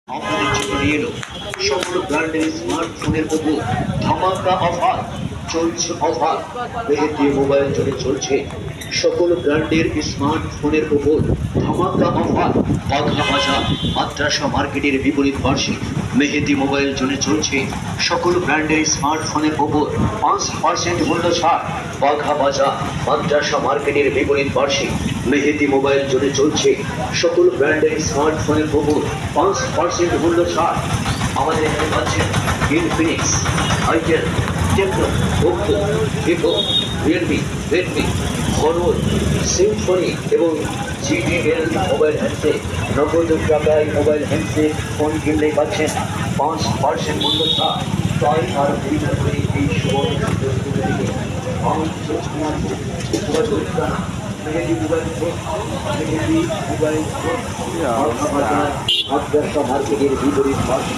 আপনাদের জন্য নিয়ে এলো সকল ব্র্যান্ডের স্মার্টফোনের উপর ধামাকা অফার। চলছে অফার, মেহেদি মোবাইল জুড়ে চলছে সকল ব্র্যান্ডের স্মার্টফোনের উপর ধামাকা অফার। বাঘা বাজার মাদ্রাসা মার্কেটের বিপরীত পার্শ্বে মেহেদি মোবাইল জুড়ে চলছে সকল ব্র্যান্ডের স্মার্টফোনের উপর 5% মূল্য ছাড়। বাঘা বাজার মাদ্রাসা মার্কেটের বিপরীত পার্শ্বে মেহেদি মোবাইল জুড়ে চলছে সকল ব্র্যান্ডের স্মার্টফোনের উপর 5% মূল্য ছাড়। আমাদের এখানে পাচ্ছেন Infinix, itel, Tecno, Oppo, Vivo, Realme, Redmi, Honor, Symphony এবং জিটিএল মোবাইল হ্যান্ডসেট। 90 টাকায় মোবাইল হ্যান্ডসেট ফোন কিনলেই পাচ্ছেন 5% মূল্য ছাড়। তাই আর দেরি না করে এই সুবর্ণ সুযোগ তুলে দিকে মেহেদি মোবাইল ফোন, মেহেদি মোবাইল ফোন, মাদ্রাসা মার্কেটের বিপরীত পাশে